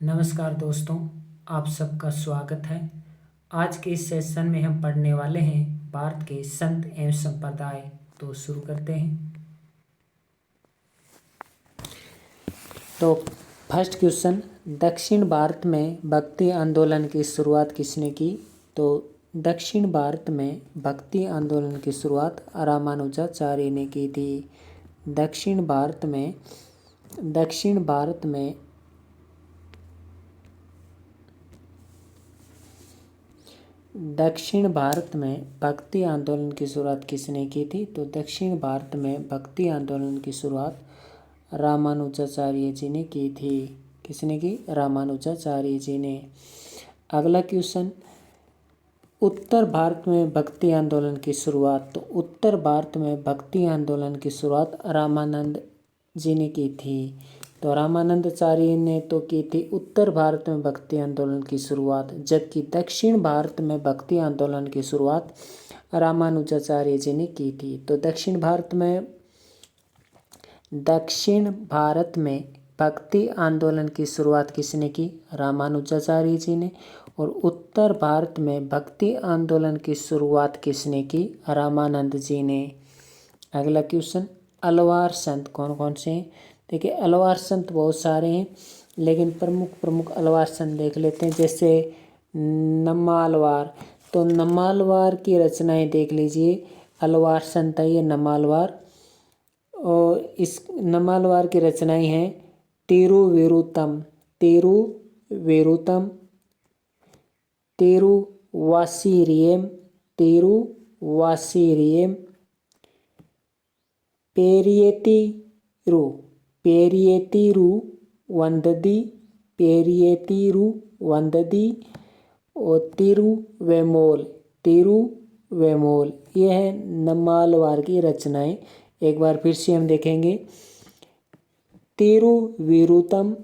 नमस्कार दोस्तों, आप सबका स्वागत है। आज के इस सेशन में हम पढ़ने वाले हैं भारत के संत एवं संप्रदाय। तो शुरू करते हैं। तो फर्स्ट क्वेश्चन, दक्षिण भारत में भक्ति आंदोलन की शुरुआत किसने की? तो दक्षिण भारत में भक्ति आंदोलन की शुरुआत रामानुजाचार्य ने की थी। दक्षिण भारत में भक्ति आंदोलन की शुरुआत किसने की थी? तो दक्षिण भारत में भक्ति आंदोलन की शुरुआत रामानुजाचार्य जी ने की थी। किसने की? रामानुजाचार्य जी ने। अगला क्वेश्चन, उत्तर भारत में भक्ति आंदोलन की शुरुआत। तो उत्तर भारत में भक्ति आंदोलन की शुरुआत रामानंद जी ने की थी। तो रामानंदाचार्य ने तो की थी उत्तर भारत में भक्ति आंदोलन की शुरुआत, जबकि दक्षिण भारत में भक्ति आंदोलन की शुरुआत रामानुजाचार्य जी ने की थी। तो दक्षिण भारत में भक्ति आंदोलन की शुरुआत किसने की? रामानुजाचार्य जी ने। और उत्तर भारत में भक्ति आंदोलन की शुरुआत किसने की? रामानंद जी ने। अगला क्वेश्चन, अलवार संत कौन कौन से हैं? देखिए, अलवार संत बहुत सारे हैं, लेकिन प्रमुख अलवार संत देख लेते हैं। जैसे नम्मालवार, तो नम्मालवार की रचनाएं देख लीजिए। अलवार संत है ये नम्मालवार, और इस नम्मालवार की रचनाएं हैं तिरुविरुत्तम, तिरुवासिरियम, पेरियेतिरु वंददी और तिरुवेमोल। ये है नम्मालवार की रचनाएं। एक बार फिर से हम देखेंगे। तिरुविरुत्तम,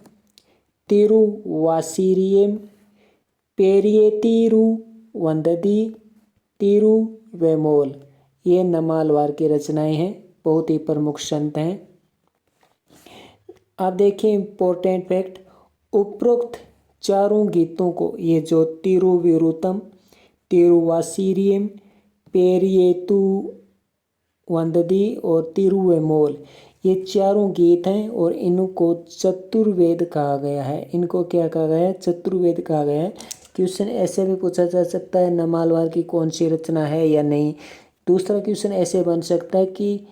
तिरुवासिरियम, पेरियेतिरु वंददी, तिरुवेमोल। ये नम्मालवार की रचनाएं हैं, बहुत ही प्रमुख संत हैं। आप देखिए इम्पोर्टेंट फैक्ट, उपरोक्त चारों गीतों को, ये जो तिरुविरुत्तम, तिरुवासिरियम, पेरियेतु वंददी और तिरुवेमोल, ये चारों गीत हैं और इनको चतुर्वेद कहा गया है। इनको क्या कहा गया है? चतुर्वेद कहा गया है। क्वेश्चन ऐसे भी पूछा जा सकता है नम्मालवार की कौन सी रचना है या नहीं। दूसरा क्वेश्चन ऐसे बन सकता है कि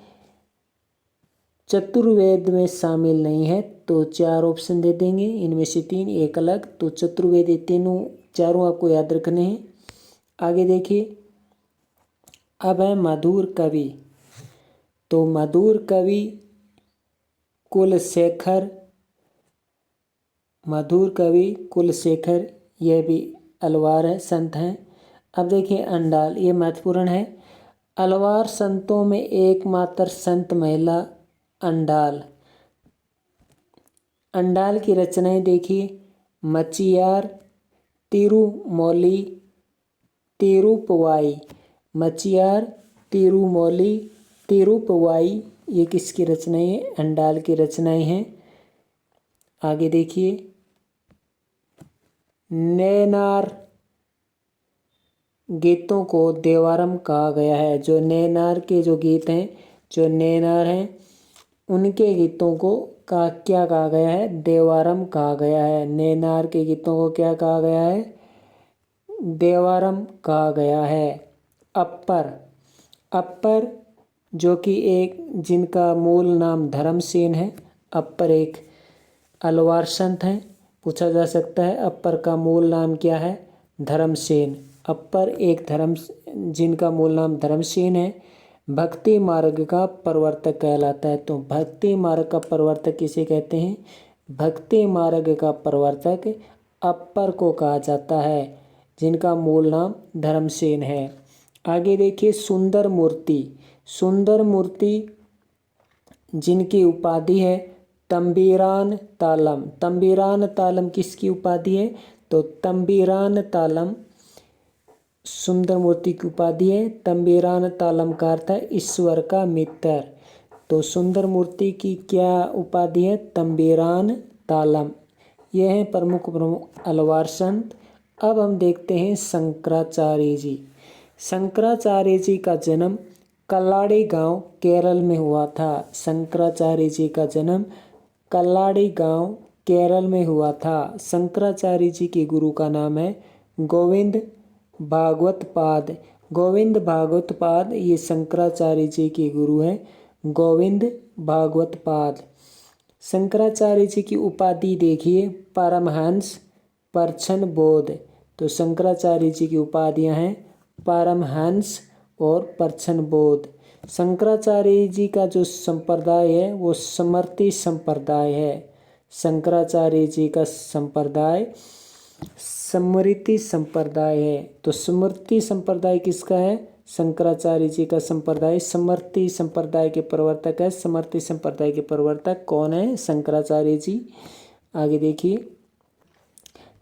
चतुर्वेद में शामिल नहीं है, तो चार ऑप्शन दे देंगे, इनमें से 3 एक अलग। तो चतुर्वेद ये चारों आपको याद रखने हैं। आगे देखिए, अब है मधुर कवि। तो मधुर कवि कुलशेखर, यह भी अलवार है, संत हैं। अब देखिए अंडाल, ये महत्वपूर्ण है। अलवार संतों में एकमात्र संत महिला अंडाल की रचनाएं देखिए। मचियार, तिरुमौली, तिरुपवाई, ये किसकी रचनाएं हैं? अंडाल की रचनाएं हैं। आगे देखिए, नैनार गीतों को देवारम कहा गया है। जो नैनार के जो गीत हैं, जो नैनार हैं, उनके गीतों को क्या कहा गया है? देवारम कहा गया है। नैनार के गीतों को क्या कहा गया है? देवारम कहा गया है। अप्पर जो कि जिनका मूल नाम धर्मसेन है, अप्पर एक अलवार संत हैं। पूछा जा सकता है अप्पर का मूल नाम क्या है? धर्मसेन। अप्पर जिनका मूल नाम धर्मसेन है, भक्ति मार्ग का प्रवर्तक कहलाता है। तो भक्ति मार्ग का प्रवर्तक किसे कहते हैं? भक्ति मार्ग का प्रवर्तक अप्पर को कहा जाता है, जिनका मूल नाम धर्मसेन है। आगे देखिए, सुंदर मूर्ति जिनकी उपाधि है तंबीरान तालम किसकी उपाधि है? तो तंबीरान तालम सुंदर मूर्ति की उपाधि है। तंबीरान तालम का अर्थ है ईश्वर का मित्र। तो सुंदर मूर्ति की क्या उपाधि है? तंबीरान तालम। ये हैं प्रमुख प्रमुख अलवार संत। अब हम देखते हैं शंकराचार्य जी। शंकराचार्य जी का जन्म कल्लाड़ी गांव केरल में हुआ था। शंकराचार्य जी का जन्म कल्लाड़ी गांव केरल में हुआ था। शंकराचार्य जी के गुरु का नाम है गोविंद भागवत पाद। गोविंद भागवत पाद ये शंकराचार्य जी के गुरु हैं, गोविंद भागवत पाद। शंकराचार्य जी की उपाधि देखिए, परमहंस, परछन बोध। तो शंकराचार्य जी की उपाधियां हैं परमहंस और परछन बोध। शंकराचार्य जी का जो संप्रदाय है वो स्मृति संप्रदाय है। शंकराचार्य जी का संप्रदाय स्मृति संप्रदाय है। तो स्मृति संप्रदाय किसका है? शंकराचार्य जी का संप्रदाय स्मृति संप्रदाय के प्रवर्तक है। स्मृति संप्रदाय के प्रवर्तक कौन है? शंकराचार्य जी। आगे देखिए,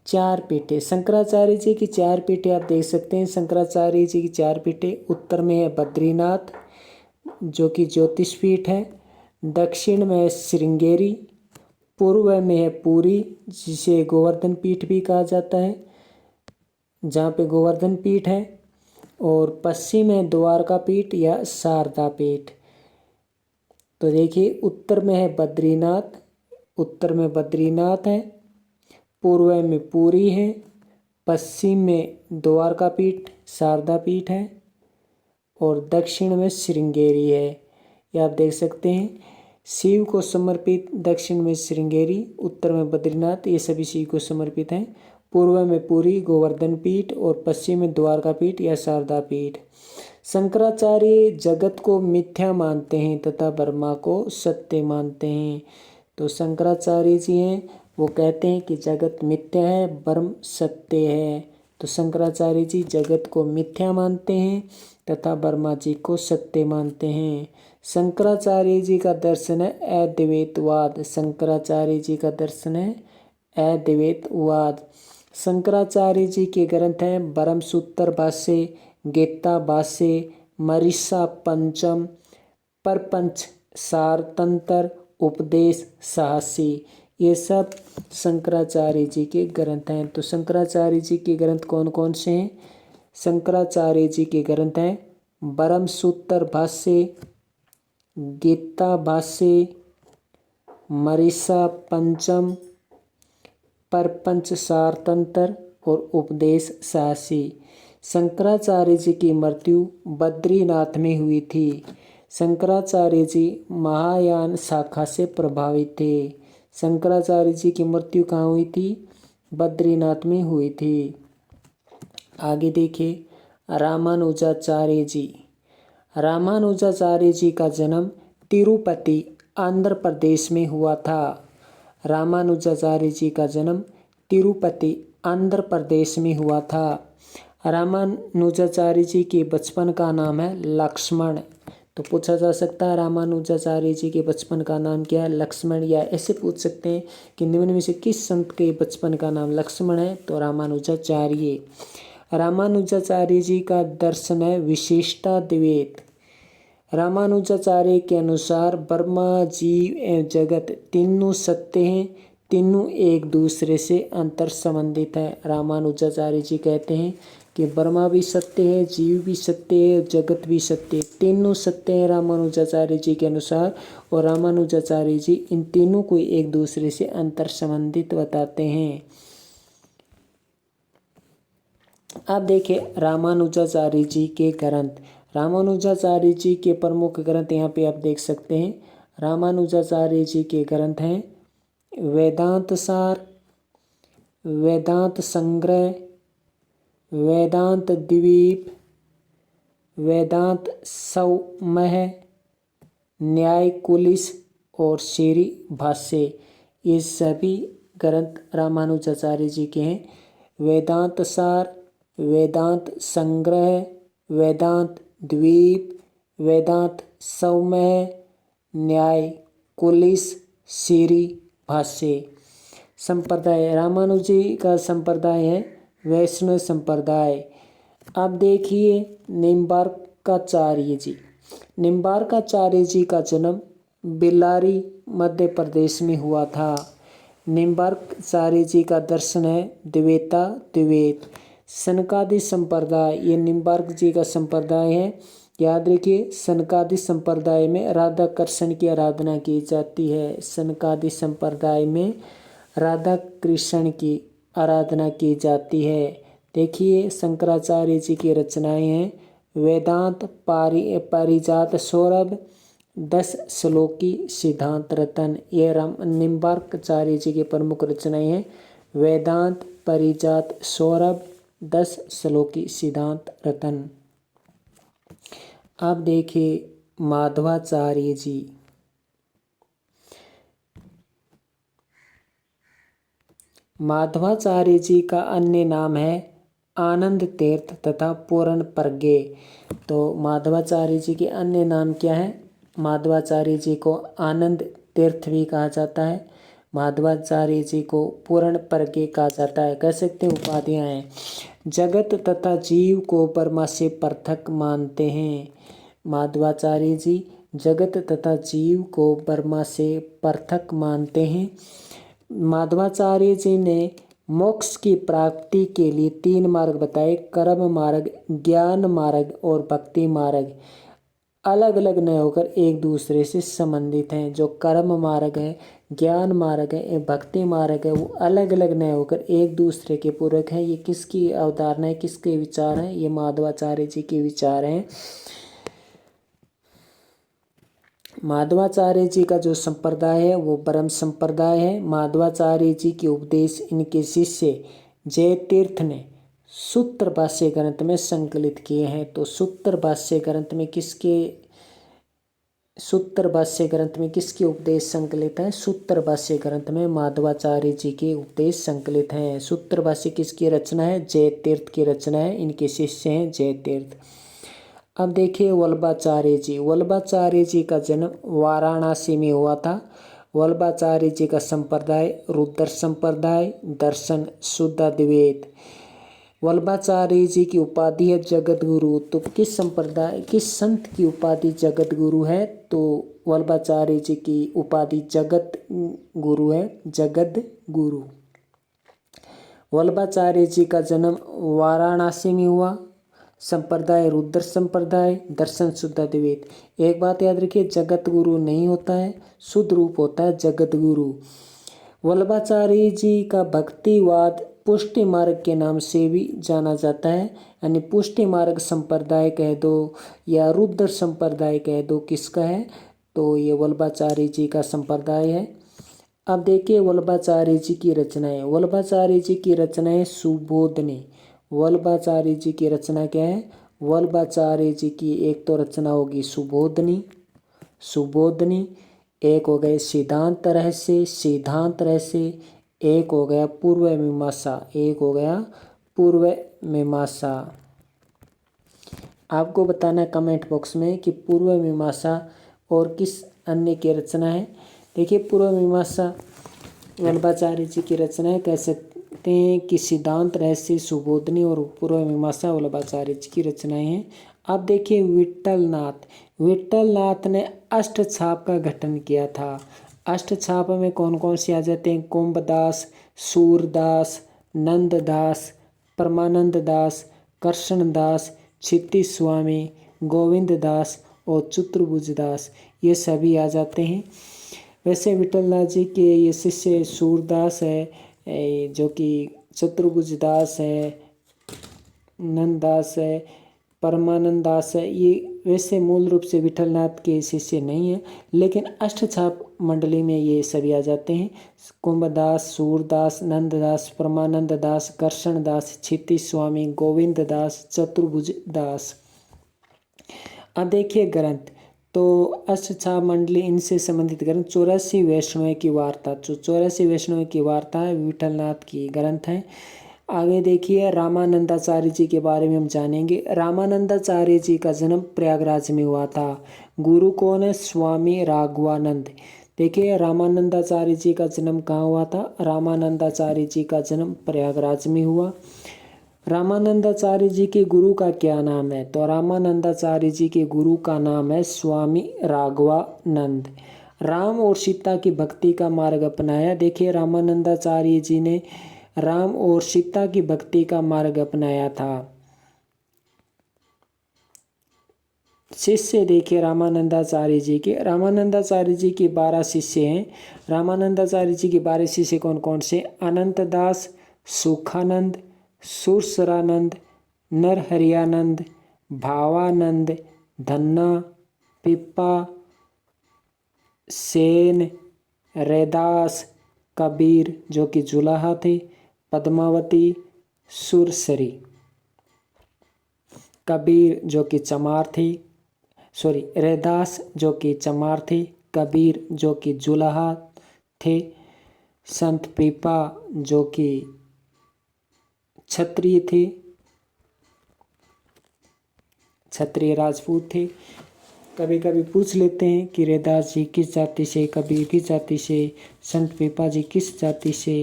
चार पीठे। शंकराचार्य जी की चार पीठे आप देख सकते हैं। शंकराचार्य जी की चार पीठे, उत्तर में है बद्रीनाथ जो कि ज्योतिष पीठ है, दक्षिण में है श्रृंगेरी, पूर्व में है पुरी जिसे गोवर्धन पीठ भी कहा जाता है, जहाँ पे गोवर्धन पीठ है, और पश्चिम में द्वारका पीठ या शारदा पीठ। तो देखिए, उत्तर में है बद्रीनाथ, उत्तर में बद्रीनाथ है, पूर्व में पुरी है, पश्चिम में द्वारका पीठ शारदा पीठ है, और दक्षिण में श्रृंगेरी है। ये आप देख सकते हैं, शिव को समर्पित दक्षिण में श्रृंगेरी, उत्तर में बद्रीनाथ, ये सभी शिव को समर्पित हैं। पूर्व में पुरी गोवर्धन पीठ और पश्चिम में द्वारका पीठ या शारदा पीठ। शंकराचार्य जगत को मिथ्या मानते हैं तथा ब्रह्मा को सत्य मानते हैं। तो शंकराचार्य जी हैं वो कहते हैं कि जगत मिथ्या है, ब्रह्म सत्य है। तो शंकराचार्य जी जगत को मिथ्या मानते हैं तथा ब्रह्मा जी को सत्य मानते हैं। शंकराचार्य जी का दर्शन है अद्वैतवाद। शंकराचार्य जी का दर्शन है अद्वैतवाद। शंकराचार्य जी के ग्रंथ हैं ब्रह्मसूत्र भाष्य, गीता भाष्य, मरीसा पंचम, परपंच सारतंत्र, उपदेश साहसी। ये सब शंकराचार्य जी के ग्रंथ हैं। तो शंकराचार्य जी के ग्रंथ कौन कौन से हैं? शंकराचार्य जी के ग्रंथ हैं ब्रह्मसूत्र भाष्य, गीता भाष्य, मरीसा पंचम, परपंच सारतंत्र और उपदेश साहसी। शंकराचार्य जी की मृत्यु बद्रीनाथ में हुई थी। शंकराचार्य जी महायान शाखा से प्रभावित थे। शंकराचार्य जी की मृत्यु कहाँ हुई थी? बद्रीनाथ में हुई थी। आगे देखिए, रामानुजाचार्य जी। रामानुजाचार्य जी का जन्म तिरुपति आंध्र प्रदेश में हुआ था। रामानुजाचार्य जी का जन्म तिरुपति आंध्र प्रदेश में हुआ था। रामानुजाचार्य जी के बचपन का नाम है लक्ष्मण। तो पूछा जा सकता है रामानुजाचार्य जी के बचपन का नाम क्या है? लक्ष्मण। या ऐसे पूछ सकते हैं कि निम्न में से किस संत के बचपन का नाम लक्ष्मण है? तो रामानुजाचार्य। रामानुजाचार्य जी का दर्शन है विशिष्टाद्वैत। रामानुजाचार्य के अनुसार ब्रह्मा, जीव एवं जगत तीनों सत्य हैं, तीनों एक दूसरे से अंतर संबंधित है। रामानुजाचार्य जी कहते हैं कि ब्रह्मा भी सत्य है, जीव भी सत्य है, जगत भी सत्य है, तीनों सत्य है रामानुजाचार्य जी के अनुसार। और रामानुजाचार्य जी इन तीनों को एक दूसरे से अंतर संबंधित बताते हैं। अब देखिए रामानुजाचार्य जी के ग्रंथ। रामानुजाचार्य जी के प्रमुख ग्रंथ यहाँ पे आप देख सकते हैं। रामानुजाचार्य जी के ग्रंथ हैं वेदांत सार, वेदांत संग्रह, वेदांत द्वीप, वेदांत सौमह, न्याय कुलिस और शेरी भाष्य। ये सभी ग्रंथ रामानुजाचार्य जी के हैं। वेदांत सार, वेदांत संग्रह, वेदांत द्वीप, वेदांत सौमह, न्याय कुलिस, शेरी भाष्य। संप्रदाय रामानुजी का संप्रदाय है वैष्णव संप्रदाय। अब देखिए निम्बार्काचार्य जी। निम्बार्काचार्य जी का जन्म बेल्लारी मध्य प्रदेश में हुआ था। निम्बार्काचार्य जी का दर्शन है द्वैता द्वैत। सनकादि संप्रदाय, ये निम्बार्क जी का संप्रदाय है। याद रखिए, सनकादि संप्रदाय में राधा कृष्ण की आराधना की जाती है। सनकादि संप्रदाय में राधा कृष्ण की आराधना की जाती है। देखिए शंकराचार्य जी की रचनाएं हैं। वेदांत पारिजात सौरभ, 10 श्लोकी सिद्धांत रतन, ये निम्बार्काचार्य जी की प्रमुख रचनाएं हैं। वेदांत पारिजात सौरभ, 10 श्लोकी सिद्धांत रतन। अब देखिए माधवाचार्य जी। माधवाचार्य जी का अन्य नाम है आनंद तीर्थ तथा पूर्ण प्रज्ञे। तो माधवाचार्य जी के अन्य नाम क्या है? माधवाचार्य जी को आनंद तीर्थ भी कहा जाता है, माधवाचार्य जी को पूर्ण प्रज्ञे कहा जाता है। कह सकते उपाधियां हैं। जगत तथा जीव को ब्रह्मा से पृथक मानते हैं। माधवाचार्य जी जगत तथा जीव को ब्रह्मा से पृथक मानते हैं। माधवाचार्य जी ने मोक्ष की प्राप्ति के लिए 3 मार्ग बताए, कर्म मार्ग, ज्ञान मार्ग और भक्ति मार्ग। अलग अलग न होकर एक दूसरे से संबंधित हैं। जो कर्म मार्ग है, ज्ञान मार्ग है, भक्ति मार्ग है, वो अलग अलग न होकर एक दूसरे के पूरक हैं। ये किसकी अवधारणा है, किसके विचार हैं? ये माधवाचार्य जी के विचार हैं। माधवाचार्य जी का जो संप्रदाय है वो ब्रह्म संप्रदाय है। माधवाचार्य जी के उपदेश इनके शिष्य जयतीर्थ ने सूत्र भाष्य ग्रंथ में संकलित किए हैं। तो सूत्र भाष्य ग्रंथ में किसके उपदेश संकलित हैं? सूत्र भाष्य ग्रंथ में माधवाचार्य जी के उपदेश संकलित हैं। सूत्र भाष्य किसकी रचना है? जयतीर्थ की रचना है। इनके शिष्य हैं जयतीर्थ। अब देखिए वल्लभाचार्य जी। वल्लभाचार्य जी का जन्म वाराणसी में हुआ था। वल्लभाचार्य जी का संप्रदाय रुद्र संप्रदाय, दर्शन शुद्ध अद्वैत। वल्लभाचार्य जी की उपाधि है जगत गुरु। तो किस संत की उपाधि जगत गुरु है? तो वल्लभाचार्य जी की उपाधि जगत गुरु है, जगत गुरु। वल्लभाचार्य जी का जन्म वाराणसी में हुआ। संप्रदाय रुद्र संप्रदाय, दर्शन शुद्ध अद्वैत। एक बात याद रखिए, जगत गुरु नहीं होता है, शुद्ध रूप होता है जगत गुरु। वल्लभाचार्य जी का भक्तिवाद पुष्टि मार्ग के नाम से भी जाना जाता है। यानी पुष्टि मार्ग संप्रदाय कह दो या रुद्र संप्रदाय कह दो, किसका है? तो ये वल्लभाचार्य जी का संप्रदाय है। अब देखिए वल्लभाचार्य जी की रचनाएं। वल्लभाचार्य जी की रचनाएं सुबोधनी। वल्लभाचार्य जी की रचना क्या है? वल्लभाचार्य जी की एक तो रचना होगी सुबोधनी, एक हो गए सिद्धांत रहस्य, एक हो गया पूर्व मीमांसा। आपको बताना कमेंट बॉक्स में कि पूर्व मीमांसा और किस अन्य की रचना है। देखिए पूर्व मीमांसा वल्लभाचार्य जी की रचना है। कह सकते हैं कि सिद्धांत रहस्य सुबोधनी और पूर्व मीमांसा वल्लभाचार्य जी की रचनाएं हैं। अब देखिए विट्ठलनाथ ने अष्टछाप का गठन किया था। अष्टछाप में कौन कौन से आ जाते हैं? कुंभदास, सूरदास, नंददास, परमानंद दास, कृष्णदास, क्षितिज स्वामी, गोविंद दास और चतुर्भुज दास, ये सभी आ जाते हैं। वैसे विट्ठलनाथ जी के ये शिष्य सूरदास है, जो कि चतुर्भुज दास है, नंददास है, परमानंद दास है। ये वैसे मूल रूप से विट्ठलनाथ के शिष्य नहीं है, लेकिन अष्टछाप मंडली में ये सभी आ जाते हैं। कुंभदास, सूरदास, नंददास, परमानंद दास, कृष्णदास, क्षितिज स्वामी, गोविंद दास, चतुर्भुज दास। अब देखिए ग्रंथ। तो अष्टछाप मंडली इनसे संबंधित ग्रंथ 84 वैष्णव की वार्ता। जो 84 वैष्णव की वार्ता है विट्ठलनाथ की ग्रंथ है। आगे देखिए रामानंदाचार्य जी के बारे में हम जानेंगे। रामानंदाचार्य जी का जन्म प्रयागराज में हुआ था। गुरु कौन है? स्वामी राघवानंद। देखिए रामानंदाचार्य जी का जन्म कहाँ हुआ था? रामानंदाचार्य जी का जन्म प्रयागराज में हुआ। रामानंदाचार्य जी के गुरु का क्या नाम है? तो रामानंदाचार्य जी के गुरु का नाम है स्वामी राघवानंद। राम और सीता की भक्ति का मार्ग अपनाया। देखिए रामानंदाचार्य जी ने राम और सीता की भक्ति का मार्ग अपनाया था। शिष्य देखिए रामानंदाचार्य जी के 12 शिष्य हैं। रामानंदाचार्य जी के 12 शिष्य कौन कौन से? अनंत दास, सुखानंद, सुरसरानंद, नरहरियानंद, भावानंद, धन्ना, पिप्पा, सेन, रैदास, कबीर जो कि जुलाहा थे, पद्मावती, सुरसरी। कबीर जो कि चमार थे, रैदास जो कि चमार थे, कबीर जो कि जुलाहा थे, संत पीपा जो कि क्षत्रिय थे, क्षत्रिय राजपूत थे। कभी कभी पूछ लेते हैं कि रैदास जी किस जाति से, कबीर किस जाति से, संत पीपा जी किस जाति से,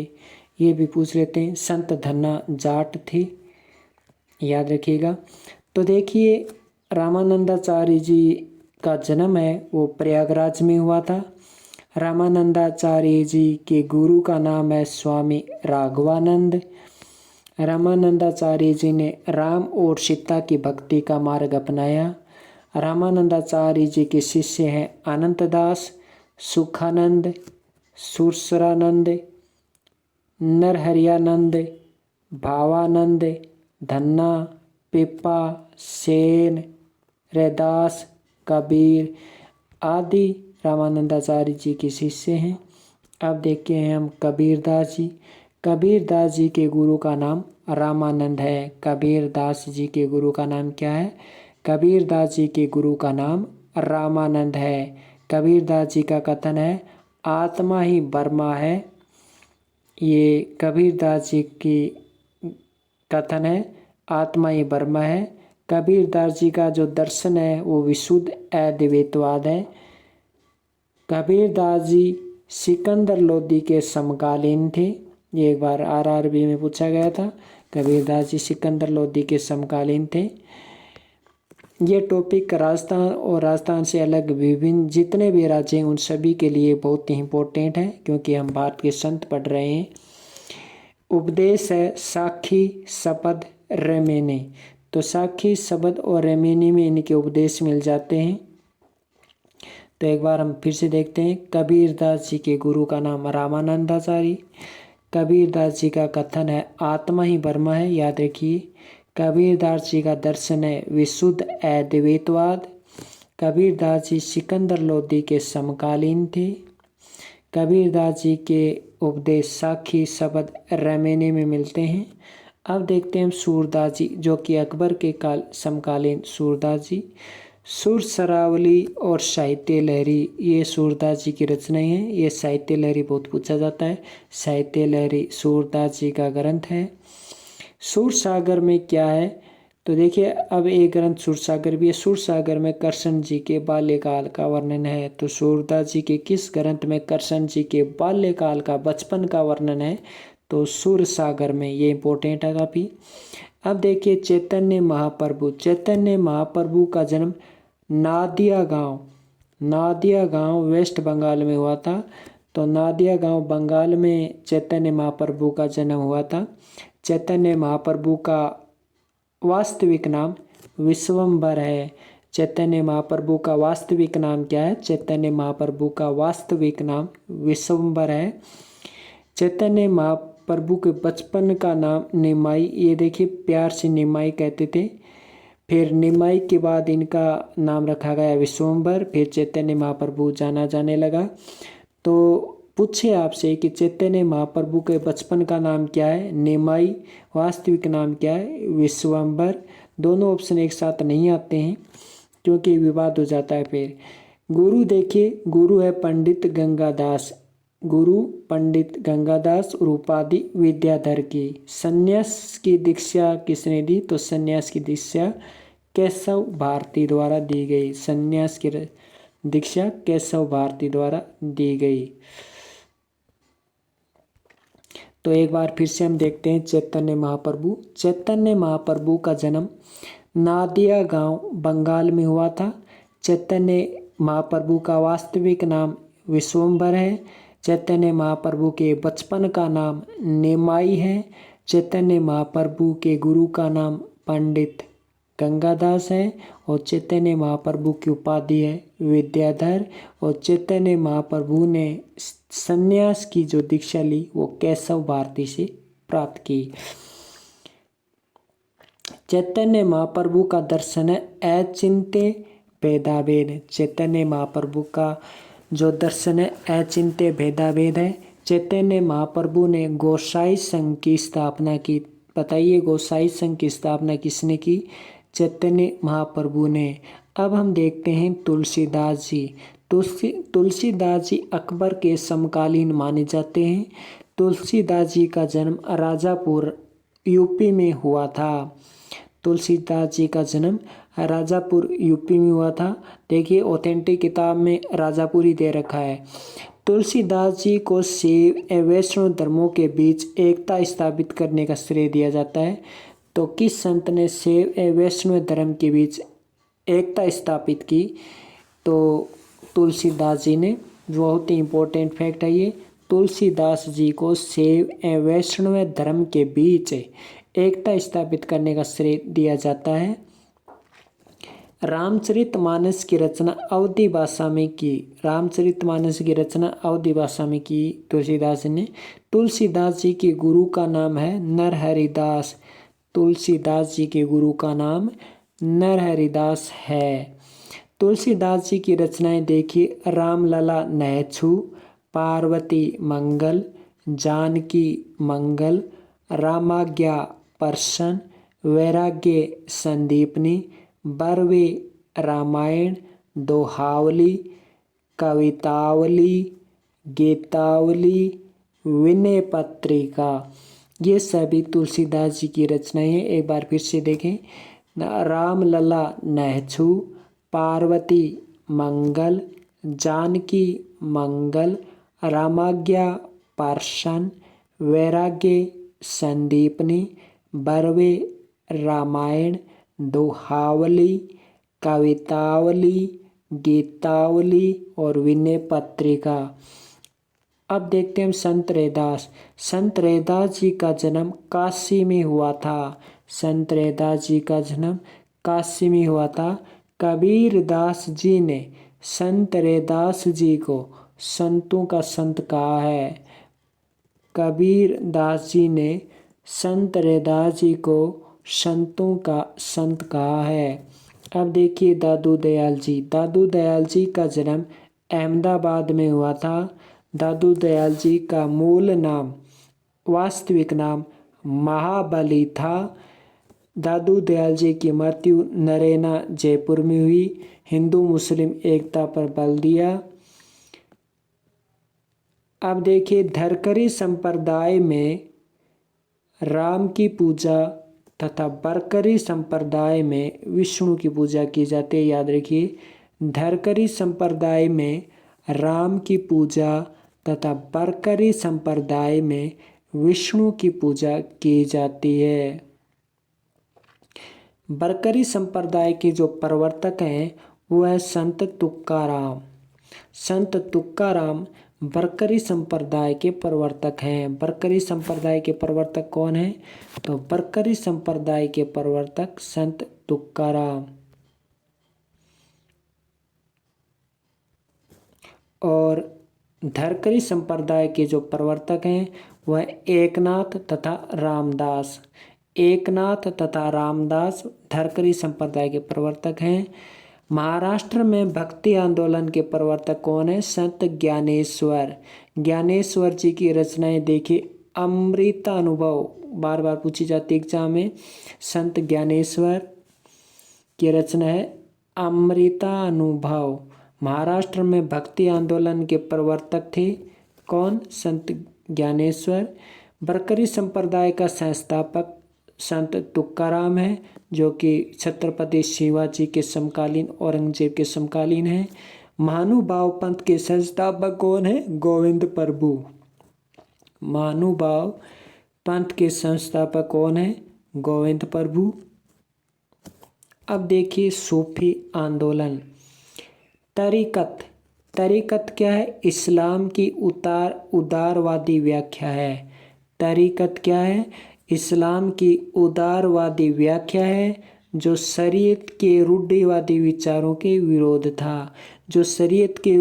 ये भी पूछ लेते हैं। संत धन्ना जाट थे, याद रखिएगा। तो देखिए रामानंदाचार्य जी का जन्म है वो प्रयागराज में हुआ था। रामानंदाचार्य जी के गुरु का नाम है स्वामी राघवानंद। रामानंदाचार्य जी ने राम और सीता की भक्ति का मार्ग अपनाया। रामानंदाचार्य जी के शिष्य हैं अनंतदास, सुखानंद, सुरसरानंद, नरहरियानंद, भावानंद, धन्ना, पिप्पा, सेन, रैदास, कबीर आदि रामानंदाचार्य जी के शिष्य हैं। अब देखते हैं हम कबीरदास जी। कबीरदास जी के गुरु का नाम रामानंद है। कबीरदास जी के गुरु का नाम क्या है? कबीरदास जी के गुरु का नाम रामानंद है। कबीरदास जी का कथन है आत्मा ही ब्रह्मा है। ये कबीरदास जी की कथन है आत्मा ही ब्रह्म है। कबीरदास जी का जो दर्शन है वो विशुद्ध अद्वैतवाद है। कबीरदास जी सिकंदर लोदी के समकालीन थे। ये एक बार आरआरबी में पूछा गया था। कबीरदास जी सिकंदर लोदी के समकालीन थे। ये टॉपिक राजस्थान और राजस्थान से अलग विभिन्न जितने भी राज्य हैं उन सभी के लिए बहुत ही इम्पोर्टेंट है, क्योंकि हम भारत के संत पढ़ रहे हैं। उपदेश है साखी, शपथ, रेमेनी। तो साखी, शब्द और रेमेनी में इनके उपदेश मिल जाते हैं। तो एक बार हम फिर से देखते हैं। कबीरदास जी के गुरु का नाम रामानंदाचार्य। कबीरदास जी का कथन है आत्मा ही ब्रह्म है, याद रखिए। कबीरदास जी का दर्शन है विशुद्ध अद्वैतवाद। कबीरदास जी सिकंदर लोदी के समकालीन थे। कबीरदास जी के उपदेश साखी, शब्द, रेमेनी में मिलते हैं। अब देखते हैं सूरदास जी जो कि अकबर के काल समकालीन सूरदास जी। सुर सरावली और साहित्य लहरी ये सूरदास जी की रचनाएं हैं। ये साहित्य लहरी बहुत पूछा जाता है। साहित्य लहरी सूरदास जी का ग्रंथ है। सूरसागर में क्या है? तो देखिए अब एक ग्रंथ सूरसागर भी है। सूरसागर में कृष्ण जी के बाल्यकाल का वर्णन है। तो सूरदास जी के किस ग्रंथ में कृष्ण जी के बाल्यकाल का, बचपन का वर्णन है? तो सूरसागर में। ये इंपॉर्टेंट है काफी। अब देखिए चैतन्य महाप्रभु। चैतन्य महाप्रभु का जन्म नादिया गांव वेस्ट बंगाल में हुआ था। तो नादिया गांव बंगाल में चैतन्य महाप्रभु का जन्म हुआ था। चैतन्य महाप्रभु का वास्तविक नाम विश्वम्भर है। चैतन्य महाप्रभु का वास्तविक नाम क्या है? चैतन्य महाप्रभु का वास्तविक नाम विश्वम्भर है। चैतन्य महाप्रभु के बचपन का नाम निमाई। ये देखिए प्यार से निमाई कहते थे। फिर निमाई के बाद इनका नाम रखा गया विश्वम्भर। फिर चैतन्य महाप्रभु जाना जाने लगा। तो पूछे आपसे कि चैतन्य महाप्रभु के बचपन का नाम क्या है? निमाई। वास्तविक नाम क्या है? विश्वम्भर। दोनों ऑप्शन एक साथ नहीं आते हैं क्योंकि विवाद हो जाता है। फिर गुरु देखिए, गुरु है पंडित गंगादास। गुरु पंडित गंगादास और उपाधि विद्याधर की। संन्यास की दीक्षा किसने दी? तो संन्यास की दीक्षा केशव भारती द्वारा दी गई। संन्यास की दीक्षा केशव भारती द्वारा दी गई। तो एक बार फिर से हम देखते हैं चैतन्य महाप्रभु। चैतन्य महाप्रभु का जन्म नादिया गांव बंगाल में हुआ था। चैतन्य महाप्रभु का वास्तविक नाम विश्वम्भर है। चैतन्य महाप्रभु के बचपन का नाम निमाई है। चैतन्य महाप्रभु के गुरु का नाम पंडित गंगादास है। और चैतन्य महाप्रभु की उपाधि है विद्याधर। और चैतन्य महाप्रभु ने संन्यास की जो दीक्षा ली वो केशव भारती से प्राप्त की। चैतन्य महाप्रभु का दर्शन है अचिंत्य भेदाभेद। चैतन्य महाप्रभु का जो दर्शन है अचिंत्य भेदाभेद है। चैतन्य महाप्रभु ने गोसाई संघ की स्थापना की। बताइए गोसाई संघ की स्थापना किसने की? चैतन्य महाप्रभु ने। अब हम देखते हैं तुलसीदास जी। तुलसीदास जी अकबर के समकालीन माने जाते हैं। तुलसीदास जी का जन्म राजापुर यूपी में हुआ था। तुलसीदास जी का जन्म राजापुर यूपी में हुआ था। देखिए ऑथेंटिक किताब में राजापुर ही दे रखा है। तुलसीदास जी को शैव एवं वैष्णव धर्मों के बीच एकता स्थापित करने का श्रेय दिया जाता है। तो किस संत ने शैव एवं वैष्णव धर्म के बीच एकता स्थापित की? तो तुलसीदास जी ने। बहुत ही इम्पोर्टेंट फैक्ट है ये। तुलसीदास जी को शैव एवं वैष्णव धर्म के बीच एकता स्थापित करने का श्रेय दिया जाता है। रामचरितमानस की रचना अवधी भाषा में की। रामचरितमानस की रचना अवधी भाषा में की तुलसीदास ने। तुलसीदास जी के गुरु का नाम है नरहरिदास। तुलसीदास जी के गुरु का नाम नरहरिदास है। तुलसीदास जी की रचनाएं देखिए रामलला नैछू, पार्वती मंगल, जानकी मंगल, रामाज्ञा प्रसन्न, वैराग्य संदीपनी, बरवे रामायण, दोहावली, कवितावली, गीतावली, विनय पत्रिका, ये सभी तुलसीदास जी की रचनाएं हैं। एक बार फिर से देखें। रामलला नैछू, पार्वती मंगल, जानकी मंगल, रामाज्ञा प्रसन्न, वैराग्य संदीपनी, बरवे रामायण, दोहावली, कवितावली, गीतावली और विनय पत्रिका। अब देखते हैं संत रैदास। संत रैदास जी का जन्म काशी में हुआ था। संत रैदास जी का जन्म काशी में हुआ था। कबीरदास जी ने संत रैदास जी को संतों का संत कहा है। कबीरदास जी ने संत रैदास जी को संतों का संत कहा है। अब देखिए दादू दयाल जी। दादू दयाल जी का जन्म अहमदाबाद में हुआ था। दादू दयाल जी का मूल नाम, वास्तविक नाम महाबली था। दादू दयाल जी की मृत्यु नरैना जयपुर में हुई। हिंदू मुस्लिम एकता पर बल दिया। अब देखिए धरकरी संप्रदाय में राम की पूजा तथा बरकरी संप्रदाय में विष्णु की पूजा की जाती है। याद रखिए धरकरी संप्रदाय में राम की पूजा तथा बरकरी संप्रदाय में विष्णु की पूजा की जाती है। बरकरी संप्रदाय के जो प्रवर्तक हैं वो है संत तुकाराम। संत तुकाराम बरकरी संप्रदाय के प्रवर्तक हैं। बरकरी संप्रदाय के प्रवर्तक कौन हैं? तो बरकरी संप्रदाय के प्रवर्तक संत तुकाराम। और धरकरी संप्रदाय के जो प्रवर्तक हैं वह एकनाथ तथा रामदास। एकनाथ तथा रामदास धरकरी संप्रदाय के प्रवर्तक हैं। महाराष्ट्र में भक्ति आंदोलन के प्रवर्तक कौन है? संत ज्ञानेश्वर। ज्ञानेश्वर जी की रचनाएं देखिए। अमृतानुभव बार बार पूछी जाती एग्जाम में। संत ज्ञानेश्वर की रचना है अमृतानुभव। महाराष्ट्र में भक्ति आंदोलन के प्रवर्तक थे कौन? संत ज्ञानेश्वर। बरकरी संप्रदाय का संस्थापक संत तुकाराम है जो कि छत्रपति शिवाजी के समकालीन, औरंगजेब के समकालीन हैं। महानुभाव पंथ के संस्थापक कौन है? गोविंद प्रभु। महानुभाव पंथ के संस्थापक कौन है? गोविंद प्रभु। अब देखिए सूफी आंदोलन। तरीकत तरीक़त क्या है? इस्लाम की उदारवादी व्याख्या है। तरीक़त क्या है? इस्लाम की उदारवादी व्याख्या है जो शरीयत के रूढ़िवादी विचारों के विरोध था। जो शरीयत के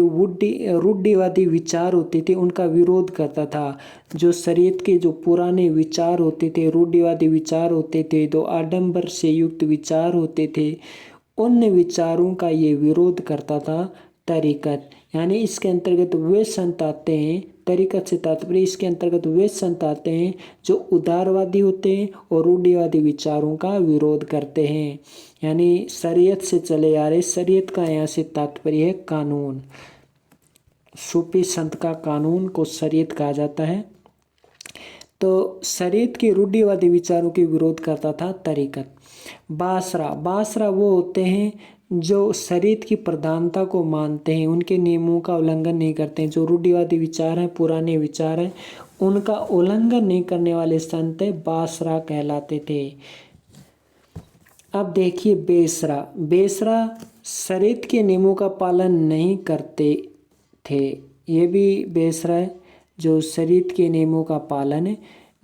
रूढ़िवादी विचार होते थे उनका विरोध करता था। जो शरीयत के जो पुराने विचार होते थे, रूढ़िवादी विचार होते थे, जो आडंबर से युक्त विचार होते थे, उन विचारों का ये विरोध करता था तरीक़त। यानी इसके अंतर्गत वे संत आते हैं, तरीक़त से तात्पर्य इसके अंतर्गत वे संत आते हैं जो उदारवादी होते हैं और रूढ़िवादी विचारों का विरोध करते हैं। यानी शरीयत से चले आ रहे, शरीयत का यहाँ से तात्पर्य है कानून। सूफी संत का कानून को शरीयत कहा जाता है। तो शरीयत के रूढ़िवादी विचारों के विरोध करता था तरीक़त। बासरा वो होते हैं जो शरीयत की प्रधानता को मानते हैं, उनके नियमों का उल्लंघन नहीं करते हैं। जो रूढ़िवादी विचार हैं, पुराने विचार हैं, उनका उल्लंघन नहीं करने वाले संत बासरा कहलाते थे। अब देखिए बेसरा शरीयत के नियमों का पालन नहीं करते थे। ये भी बेसरा है जो शरीयत के नियमों का पालन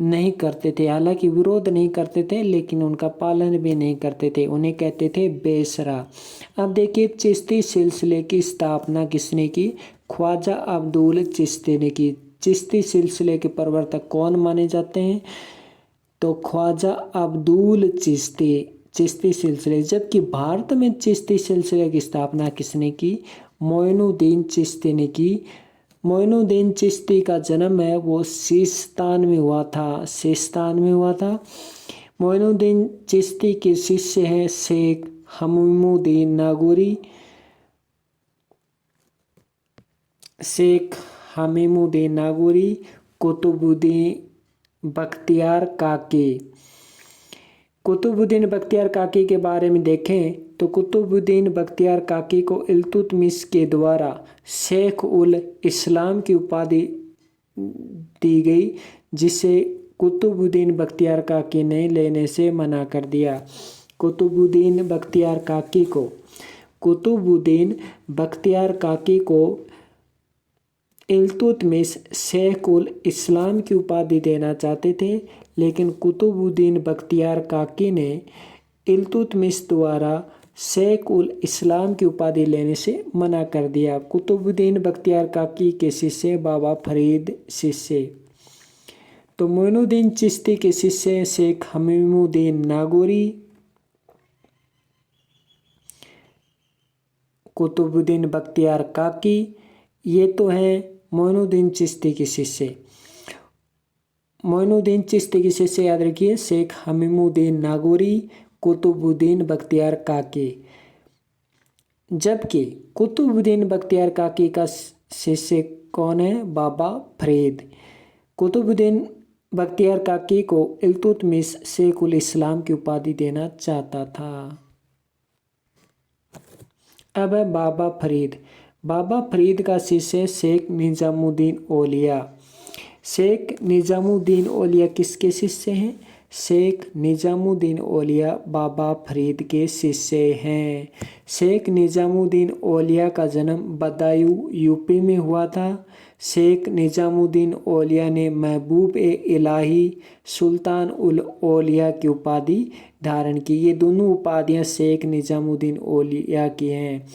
नहीं करते थे। हालांकि विरोध नहीं करते थे लेकिन उनका पालन भी नहीं करते थे, उन्हें कहते थे बेसरा। अब देखिए चिश्ती सिलसिले की स्थापना किसने की? ख्वाजा अब्दुल चिश्ती ने की। चिश्ती सिलसिले के प्रवर्तक कौन माने जाते हैं? तो ख्वाजा अब्दुल चिश्ती सिलसिले। जबकि भारत में चिश्ती सिलसिले की स्थापना किसने की? मोइनुद्दीन चिश्ती ने की। मोइनुद्दीन चिश्ती का जन्म है वो सिस्तान में हुआ था। मोइनुद्दीन चिश्ती के शिष्य हैं शेख हमीमुद्दीन नागौरी, कुतुबुद्दीन बख्तियार काकी के बारे में देखें तो कुतुबुद्दीन बख्तियार काकी को इल्तुतमिश के द्वारा शेख उल इस्लाम की उपाधि दी गई, जिसे कुतुबुद्दीन बख्तियार काकी ने लेने से मना कर दिया। कुतुबुद्दीन बख्तियार काकी को इल्तुतमिश शेख उल इस्लाम की उपाधि देना चाहते थे, लेकिन कुतुबुद्दीन बख्तियार काकी ने इल्तुतमिश द्वारा शेख उल इस्लाम की उपाधि लेने से मना कर दिया। कुतुबुद्दीन बख्तियार काकी के शिष्य बाबा फरीद तो मोइनुद्दीन चिश्ती के शिष्य शेख हमीमुद्दीन नागौरी, कुतुबुद्दीन बख्तियार काकी, ये तो हैं मोइनुद्दीन चिश्ती के शिष्य। मोइनुद्दीन चिश्ती के शिष्य याद रखिए शेख हमीमुद्दीन नागौरी, कुतुबुद्दीन बख्तियार काकी। जबकि कुतुबुद्दीन बख्तियार काकी का शिष्य कौन है? बाबा फरीद। कुतुबुद्दीन बख्तियार काकी को इल्तुतमिश शेख उल इस्लाम की उपाधि देना चाहता था। अब है बाबा फरीद का शिष्य शेख निजामुद्दीन औलिया। शेख निजामुद्दीन औलिया किसके शिष्य हैं? शेख निजामुद्दीन औलिया बाबा फरीद के शिष्य हैं। शेख निजामुद्दीन औलिया का जन्म बदायूं यूपी में हुआ था। शेख निजामुद्दीन औलिया ने महबूब ए इलाही सुल्तान उल औलिया की उपाधि धारण की। ये दोनों उपाधियां शेख निजामुद्दीन औलिया की हैं।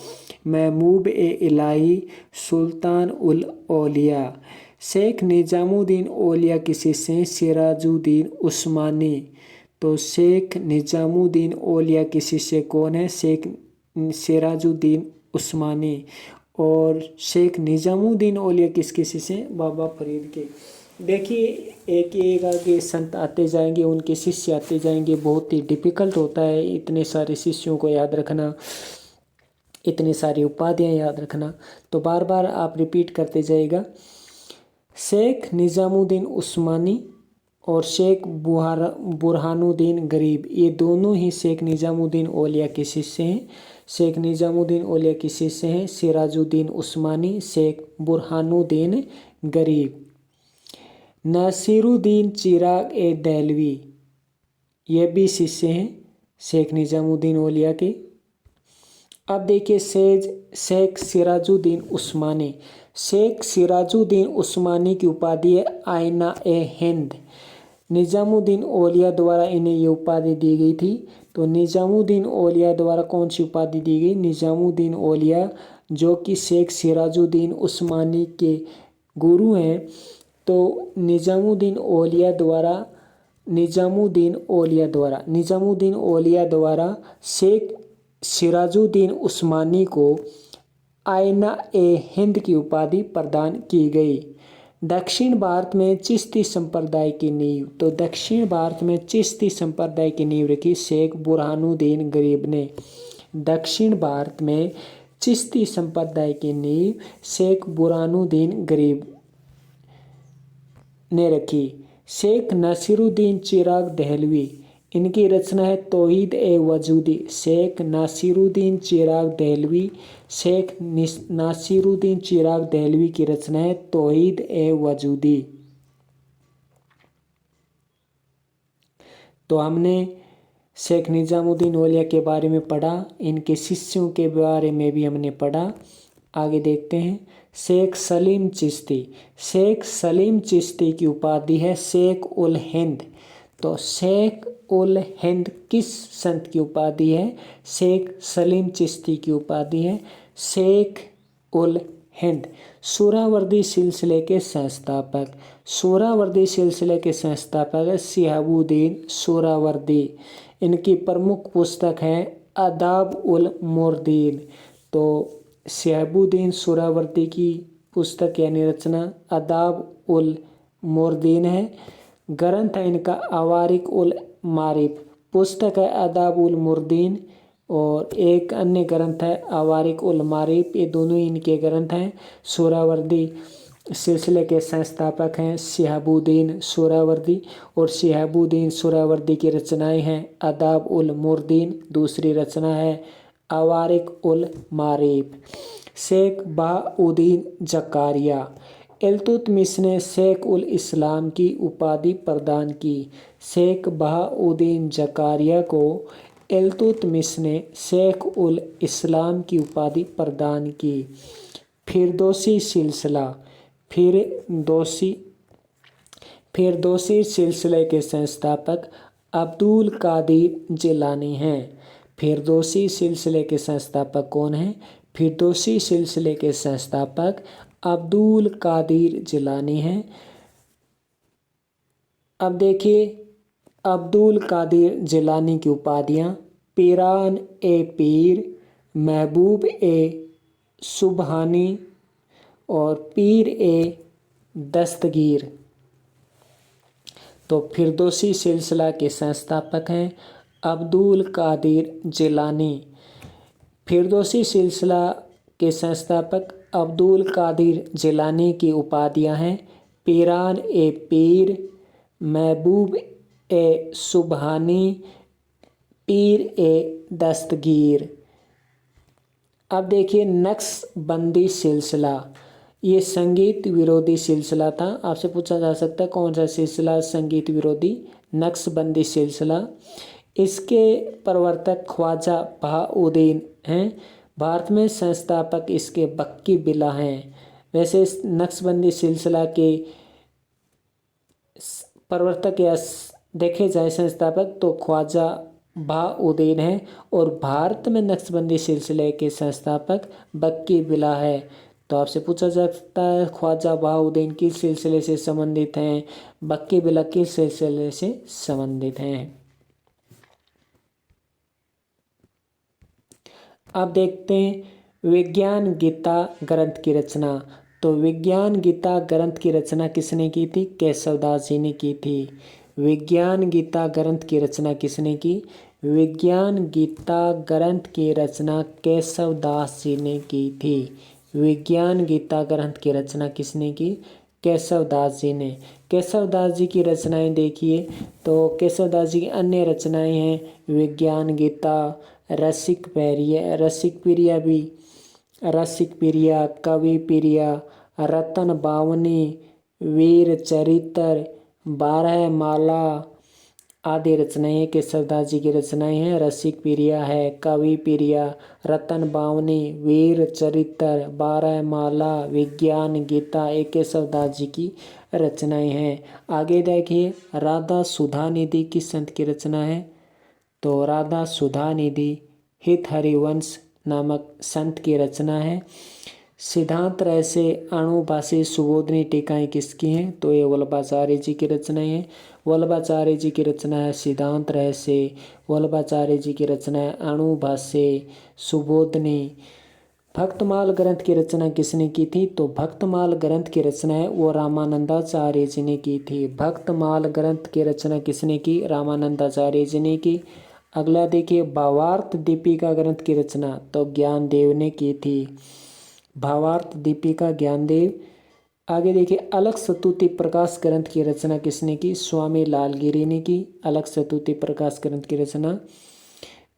महबूब ए इलाही सुल्तान उल औलिया। शेख निजामुद्दीन औलिया के शिष्य हैं सिराजुद्दीन उस्मानी। तो शेख निजामुद्दीन औलिया के शिष्य कौन है? शेख सिराजुद्दीन उस्मानी। और शेख निजामुद्दीन औलिया किसके शिष्य हैं? बाबा फरीद के। देखिए एक आगे संत आते जाएंगे, उनके शिष्य आते जाएंगे। बहुत ही डिफ़िकल्ट होता है इतने सारे शिष्यों को याद रखना, इतनी सारी उपाधियाँ याद रखना। तो बार बार आप रिपीट करते जाइएगा। शेख निजामुद्दीन उस्मानी और शेख बुरहानुद्दीन गरीब, ये दोनों ही शेख निजामुद्दीन औलिया के शिष्य हैं। शेख निजामुद्दीन औलिया के शिष्य हैं सिराजुद्दीन उस्मानी, शेख बुरहानुद्दीन गरीब। नासिरुद्दीन चिराग ए दहलवी, ये भी शिष्य हैं शेख निजामुद्दीन औलिया के। अब देखिए शेख सिराजुद्दीन उस्मानी। शेख सिराजुद्दीन उस्मानी की उपाधि है आईना ए हिंद। निजामुद्दीन औलिया द्वारा इन्हें ये उपाधि दी गई थी। तो निजामुद्दीन औलिया द्वारा कौन सी उपाधि दी गई? निजामुद्दीन औलिया, जो कि शेख सिराजुद्दीन उस्मानी के गुरु हैं। तो निजामुद्दीन औलिया द्वारा शेख सिराजुद्दीन उस्मानी को आईना ए हिंद की उपाधि प्रदान की गई। दक्षिण भारत में चिश्ती संप्रदाय की नींव। तो दक्षिण भारत में चिश्ती संप्रदाय की नींव रखी शेख बुरहानुद्दीन गरीब ने। दक्षिण भारत में चिश्ती संप्रदाय की नींव शेख बुरहानुद्दीन गरीब ने रखी। शेख नसीरुद्दीन चिराग दहलवी, इनकी रचना है तौहीद ए वजूदी। शेख नासिरुद्दीन चिराग दहलवी, शेख नासिरुद्दीन चिराग दहलवी की रचना है तौहीद ए वजूदी। तो हमने शेख निजामुद्दीन औलिया के बारे में पढ़ा, इनके शिष्यों के बारे में भी हमने पढ़ा। आगे देखते हैं शेख सलीम चिश्ती। शेख सलीम चिश्ती की उपाधि है शेख उल हिंद। तो शेख उल हिंद किस संत की उपाधि है? शेख सलीम चिश्ती की उपाधि है शेख उल हिंद। सोहरावर्दी सिलसिले के संस्थापक। सोहरावर्दी सिलसिले के संस्थापक है शिहाबुद्दीन सोहरावर्दी। इनकी प्रमुख पुस्तक है आदाब उल मुर्दीन। तो शिहाबुद्दीन सोहरावर्दी की पुस्तक यानी रचना आदाब उल मुर्दीन है। ग्रंथ है इनका अवारिक उल मारिफ। पुस्तक है आदाब उल मुर्दीन और एक अन्य ग्रंथ है अवारिक उल मारिफ। ये दोनों ही इनके ग्रंथ हैं। सोहरावर्दी सिलसिले के संस्थापक हैं शिहाबुद्दीन सोहरावर्दी और शिहाबुद्दीन सोहरावर्दी की रचनाएं हैं आदाब उल मुर्दीन, दूसरी रचना है अवारिक उल मारिफ। शेख बहाउद्दीन जकारिया। इल्तुतमिश ने शेख उल इस्लाम की उपाधि प्रदान की। शेख बहाउद्दीन जकारिया को इल्तुतमिश ने शेख उल इस्लाम की उपाधि प्रदान की। फिरदौसी सिलसिला। फिरदौसी सिलसिले के संस्थापक अब्दुल कादिर जिलानी हैं। फिरदौसी सिलसिले के संस्थापक कौन हैं? फिरदौसी सिलसिले के संस्थापक अब्दुल कादिर जिलानी हैं। अब देखिए अब्दुल कादिर जिलानी की उपाधियाँ पीरान ए पीर, महबूब ए सुबहानी और पीर ए दस्तगीर। तो फिरदौसी सिलसिला के संस्थापक हैं अब्दुल कादिर जिलानी। फिरदौसी सिलसिला के संस्थापक अब्दुल कादिर जिलानी की उपाधियाँ हैं पीरान ए पीर, महबूब ए सुबहानी, पीर ए दस्तगीर। अब देखिए नक्शबंदी सिलसिला। ये संगीत विरोधी सिलसिला था। आपसे पूछा जा सकता है कौन सा सिलसिला संगीत विरोधी? नक्शबंदी सिलसिला। इसके प्रवर्तक ख्वाजा बहाउद्दीन हैं। भारत में संस्थापक इसके बक्की बिला हैं। वैसे इस नक्शबंदी सिलसिला के प्रवर्तक या देखे जाए संस्थापक तो ख्वाजा बहाउद्दीन है और भारत में नक्शबंदी सिलसिले के संस्थापक बक्की बिला है। तो आपसे पूछा जा सकता है ख्वाजा बहाउद्दीन किस सिलसिले से संबंधित हैं, बक्की बिला किस सिलसिले से संबंधित हैं। अब देखते हैं विज्ञान गीता ग्रंथ की रचना। तो विज्ञान गीता ग्रंथ की रचना किसने की थी? केशवदास जी ने की थी। विज्ञान गीता ग्रंथ की रचना किसने की? विज्ञान गीता ग्रंथ की रचना केशवदास जी ने की थी। विज्ञान गीता ग्रंथ की रचना किसने की? केशवदास जी ने। केशवदास जी की रचनाएं देखिए तो केशवदास जी की अन्य रचनाएं हैं विज्ञान गीता, रसिक प्रिया, कवि प्रिया, रतन बावनी, वीर चरित्र, 12 माला, आदि रचनाएं केशवदास जी की रचनाएं हैं। रसिक प्रिया है, कवि प्रिया, रतन बावनी, वीर चरित्र, बारहमाला, विज्ञान गीता, ये केशवदास जी की रचनाएं हैं। आगे देखिए, राधा सुधा निधि किस संत की रचना है? तो राधा सुधा निधि हित हरिवंश नामक संत की रचना है। सिद्धांत रहस्य अणुभाषी सुबोधनी टीकाएं किसकी हैं? तो ये वल्लभाचार्य जी की रचनाएं हैं। वल्लभाचार्य जी की रचना है सिद्धांत रहस्य, वल्लभाचार्य जी की रचना है अणुभाष्य सुबोधनी। भक्तमाल ग्रंथ की रचना किसने की थी? तो भक्तमाल ग्रंथ की रचना है वो रामानंदाचार्य जी ने की थी। भक्तमाल ग्रंथ की रचना किसने की? रामानंदाचार्य जी ने की। अगला देखिए, भावार्थ दीपिका ग्रंथ की रचना तो ज्ञानदेव ने की थी। भावार्थ दीपिका ज्ञानदेव। आगे देखिए, अलख स्तुति प्रकाश ग्रंथ की रचना किसने की? स्वामी लालगिरी ने की अलख स्तुति प्रकाश ग्रंथ की रचना।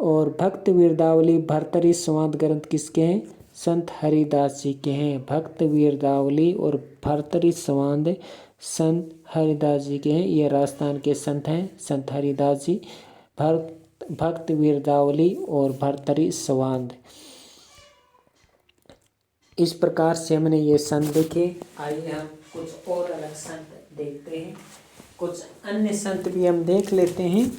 और भक्त वीरदावली भर्तरी संवाद ग्रंथ किसके हैं? संत हरिदास जी के हैं। भक्त वीरदावली और भर्तरी संवाद संत हरिदास जी के हैं। ये राजस्थान के संत हैं, संत हरिदास जी। भक्त वीरदावली और भर्तरी संवाद। इस प्रकार से हमने ये संत देखे। आइए हम कुछ और अलग संत देखते हैं, कुछ अन्य संत भी हम देख लेते हैं।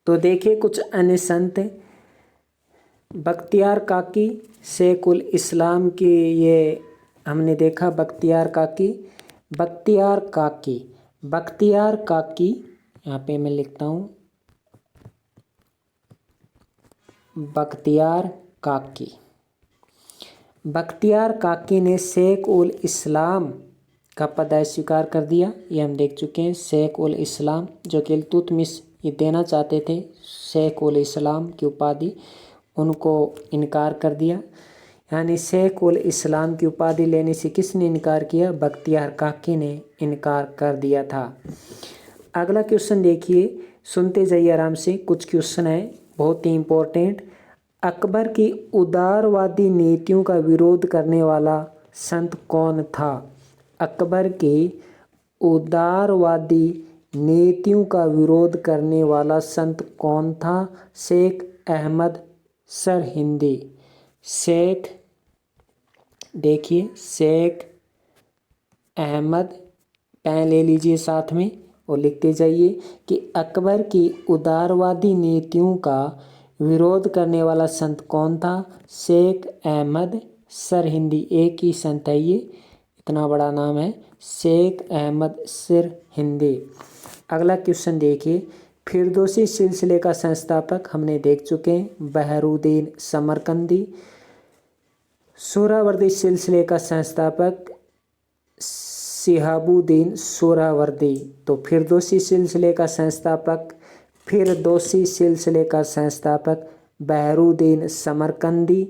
तो देखिए कुछ अन्य संत, बख्तियार काकी शेख उल इस्लाम की, ये हमने देखा बख्तियार काकी। बख्तियार काकी, बख्तियार काकी, यहाँ पे मैं लिखता हूँ बख्तियार काकी। बख्तियार काकी ने शेख उल इस्लाम का पद स्वीकार कर दिया, ये हम देख चुके हैं। शेख उल इस्लाम जो कि इल्तुतमिश ये देना चाहते थे, शेख उल इस्लाम की उपाधि, उनको इनकार कर दिया। यानी शेख उल इस्लाम की उपाधि लेने से किसने इनकार किया? बख्तियार काकी ने इनकार कर दिया था। अगला क्वेश्चन देखिए, सुनते जाइए आराम से, कुछ क्वेश्चन है बहुत ही इम्पोर्टेंट। अकबर की उदारवादी नीतियों का विरोध करने वाला संत कौन था? अकबर की उदारवादी नीतियों का विरोध करने वाला संत कौन था? शेख अहमद सरहिंदी। शेख, देखिए शेख अहमद, पेन ले लीजिए साथ में और लिखते जाइए कि अकबर की उदारवादी नीतियों का विरोध करने वाला संत कौन था? शेख अहमद सरहिंदी। एक ही संत है ये, इतना बड़ा नाम है, शेख अहमद सरहिंदी। अगला क्वेश्चन देखिए, फिरदौसी सिलसिले का संस्थापक हमने देख चुके हैं, बहरुद्दीन समरकंदी। सोहरावर्दी सिलसिले का संस्थापक शिहाबुद्दीन सोहरावर्दी। तो फिरदौसी सिलसिले का संस्थापक, फिरदौसी सिलसिले का संस्थापक बहरुद्दीन समरकंदी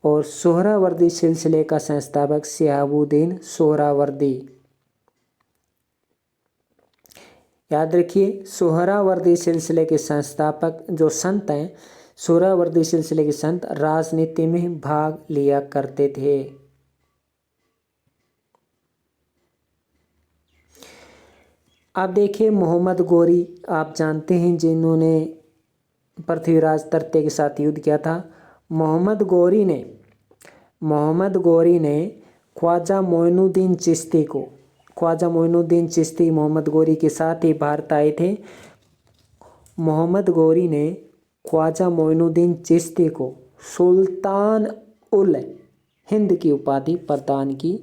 और सोहरावर्दी सिलसिले का संस्थापक शिहाबुद्दीन सोहरावर्दी। याद रखिए, सोहरावर्दी सिलसिले के संस्थापक जो संत हैं, सोहरावर्दी सिलसिले के संत राजनीति में भाग लिया करते थे। अब देखिए मोहम्मद गोरी, आप जानते हैं जिन्होंने पृथ्वीराज तृतीय के साथ युद्ध किया था। मोहम्मद गोरी ने ख्वाजा मोइनुद्दीन चिश्ती को, ख्वाजा मोइनुद्दीन चिश्ती मोहम्मद गोरी के साथ ही भारत आए थे। मोहम्मद गोरी ने ख्वाजा मोइनुद्दीन चिश्ती को सुल्तान उल हिंद की उपाधि प्रदान की।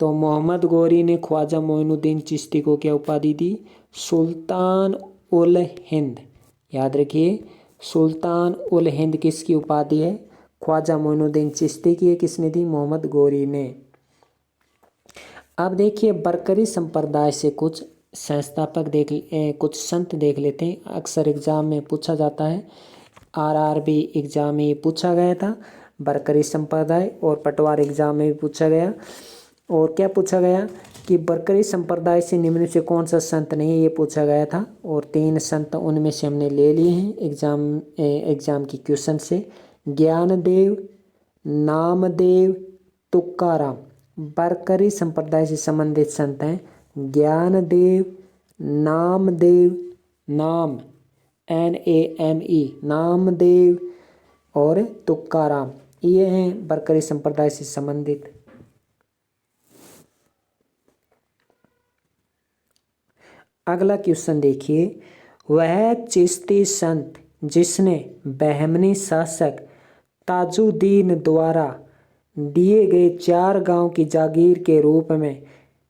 तो मोहम्मद गोरी ने ख्वाजा मोइनुद्दीन चिश्ती को क्या उपाधि दी? सुल्तान उल हिंद। याद रखिए, सुल्तान उल हिंद किसकी उपाधि है? ख्वाजा मोइनुद्दीन चिश्ती की। किसने दी? मोहम्मद गोरी ने। अब देखिए बरकरी संप्रदाय से कुछ संस्थापक कुछ संत देख लेते हैं। अक्सर एग्जाम में पूछा जाता है, आरआरबी एग्जाम में पूछा गया था बरकरी संप्रदाय, और पटवार एग्जाम में भी पूछा गया। और क्या पूछा गया कि बरकरी संप्रदाय से निम्न से कौन सा संत नहीं है, ये पूछा गया था। और 3 संत उनमें से हमने ले लिए हैं एग्जाम की क्वेश्चन से। ज्ञानदेव, नामदेव, तुकाराम बरकरी संप्रदाय से संबंधित संत हैं। ज्ञानदेव, नामदेव, नाम NAME नामदेव और तुकाराम, ये हैं वारकरी संप्रदाय से संबंधित। अगला क्वेश्चन देखिए, वह चिश्ती संत जिसने बहमनी शासक ताजुद्दीन द्वारा दिए गए 4 गांव की जागीर के रूप में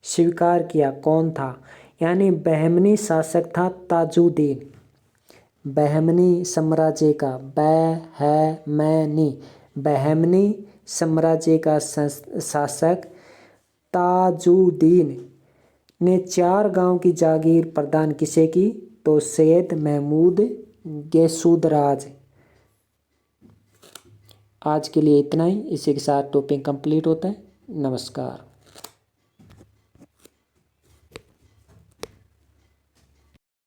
स्वीकार किया कौन था? यानी बहमनी शासक था ताजुद्दीन, बहमनी साम्राज्य का बहमनी साम्राज्य का शासक ताजुद्दीन ने 4 गांव की जागीर प्रदान किसे की? तो सैयद महमूद गैसूदराज। आज के लिए इतना ही, इसी के साथ टॉपिक कंप्लीट होता है। नमस्कार।